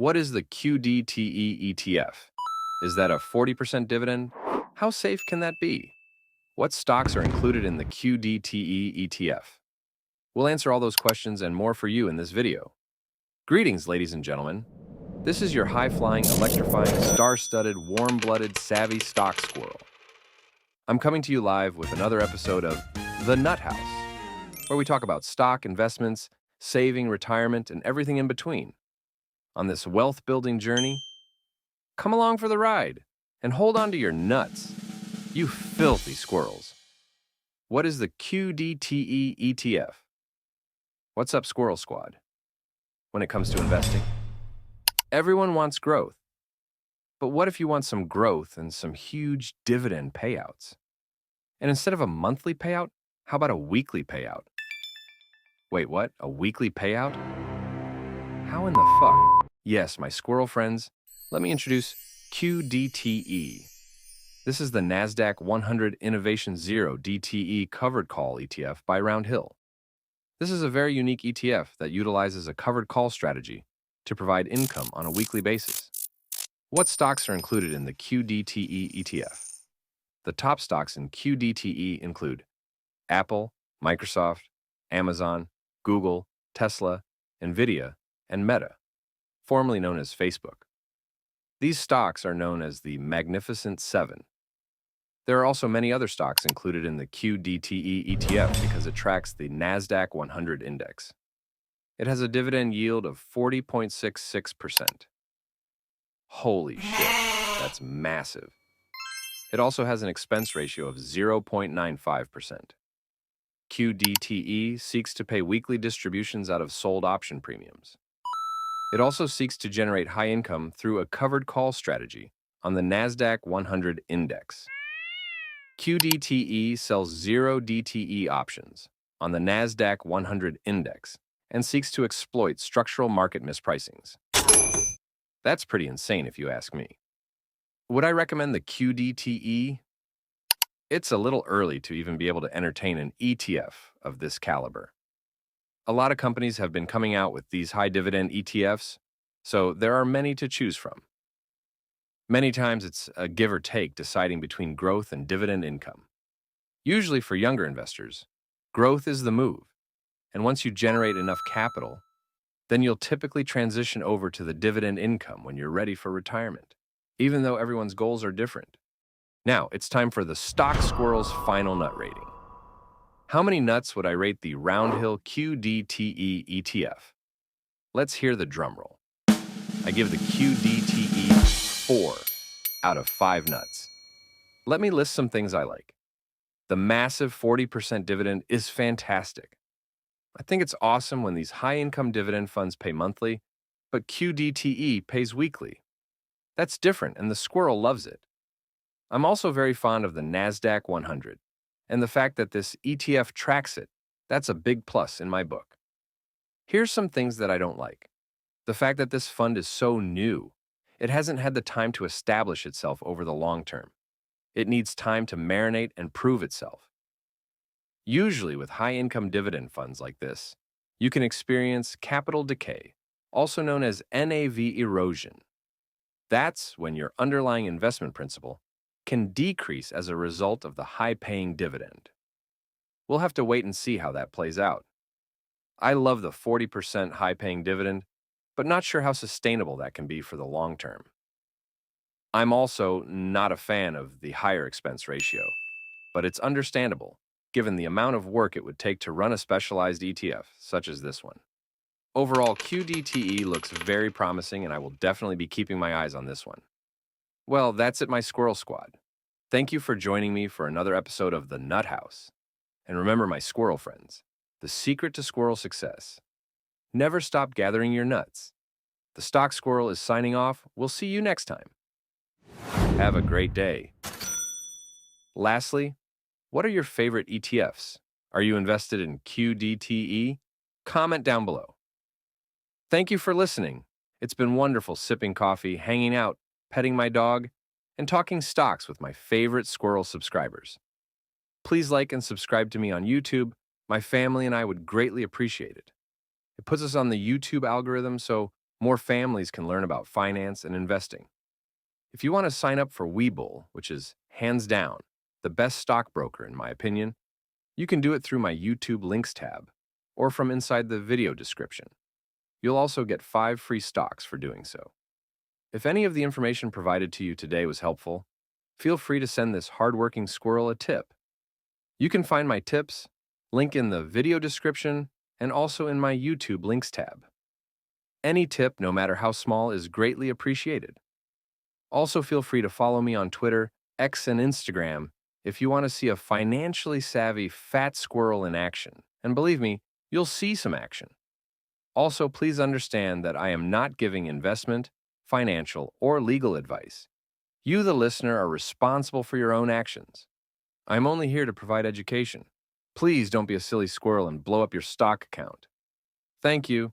What is the QDTE ETF? Is that a 40% dividend? How safe can that be? What stocks are included in the QDTE ETF? We'll answer all those questions and more for you in this video. Greetings, ladies and gentlemen. This is your high-flying, electrifying, star-studded, warm-blooded, savvy stock squirrel. I'm coming to you live with another episode of The Nut House, where we talk about stock, investments, saving, retirement, and everything in between. On this wealth-building journey, come along for the ride and hold on to your nuts, you filthy squirrels. What is the QDTE ETF? What's up, Squirrel Squad? When it comes to investing, everyone wants growth. But what if you want some growth and some huge dividend payouts? And instead of a monthly payout, how about a weekly payout? Wait, what? A weekly payout? How in the fuck? Yes, my squirrel friends, let me introduce QDTE. This is the Nasdaq 100 Innovation Zero DTE Covered Call ETF by Round Hill. This is a very unique ETF that utilizes a covered call strategy to provide income on a weekly basis. What stocks are included in the QDTE ETF? The top stocks in QDTE include Apple, Microsoft, Amazon, Google, Tesla, Nvidia, and Meta, formerly known as Facebook. These stocks are known as the Magnificent Seven. There are also many other stocks included in the QDTE ETF because it tracks the Nasdaq 100 index. It has a dividend yield of 40.66%. Holy shit, that's massive. It also has an expense ratio of 0.95%. QDTE seeks to pay weekly distributions out of sold option premiums. It also seeks to generate high income through a covered call strategy on the Nasdaq 100 index. QDTE sells 0 DTE options on the Nasdaq 100 index and seeks to exploit structural market mispricings. That's pretty insane if you ask me. Would I recommend the QDTE? It's a little early to even be able to entertain an ETF of this caliber. A lot of companies have been coming out with these high-dividend ETFs, so there are many to choose from. Many times it's a give or take deciding between growth and dividend income. Usually for younger investors, growth is the move, and once you generate enough capital, then you'll typically transition over to the dividend income when you're ready for retirement, even though everyone's goals are different. Now, it's time for the Stock Squirrel's final nut rating. How many nuts would I rate the Round Hill QDTE ETF? Let's hear the drum roll. I give the QDTE 4 out of 5 nuts. Let me list some things I like. The massive 40% dividend is fantastic. I think it's awesome when these high-income dividend funds pay monthly, but QDTE pays weekly. That's different, and the squirrel loves it. I'm also very fond of the Nasdaq 100, and the fact that this ETF tracks it, that's a big plus in my book. Here's some things that I don't like. The fact that this fund is so new. It hasn't had the time to establish itself over the long term. It needs time to marinate and prove itself. Usually with high-income dividend funds like this, you can experience capital decay, also known as NAV erosion. That's when your underlying investment principal can decrease as a result of the high-paying dividend. We'll have to wait and see how that plays out. I love the 40% high-paying dividend, but not sure how sustainable that can be for the long term. I'm also not a fan of the higher expense ratio, but it's understandable given the amount of work it would take to run a specialized ETF such as this one. Overall, QDTE looks very promising, and I will definitely be keeping my eyes on this one. Well, that's it, my Squirrel Squad. Thank you for joining me for another episode of The Nut House. And remember, my squirrel friends, the secret to squirrel success: never stop gathering your nuts. The Stock Squirrel is signing off. We'll see you next time. Have a great day. Lastly, what are your favorite ETFs? Are you invested in QDTE? Comment down below. Thank you for listening. It's been wonderful sipping coffee, hanging out, petting my dog, and talking stocks with my favorite squirrel subscribers. Please like and subscribe to me on YouTube. My family and I would greatly appreciate it. It puts us on the YouTube algorithm, so more families can learn about finance and investing. If you want to sign up for WeBull, which is hands down the best stockbroker in my opinion, you can do it through my YouTube links tab or from inside the video description. You'll also get 5 free stocks for doing so. If any of the information provided to you today was helpful, feel free to send this hardworking squirrel a tip. You can find my tips, link in the video description, and also in my YouTube links tab. Any tip, no matter how small, is greatly appreciated. Also, feel free to follow me on Twitter, X, and Instagram if you want to see a financially savvy fat squirrel in action. And believe me, you'll see some action. Also, please understand that I am not giving investment, financial, or legal advice. You, the listener, are responsible for your own actions. I'm only here to provide education. Please don't be a silly squirrel and blow up your stock account. Thank you.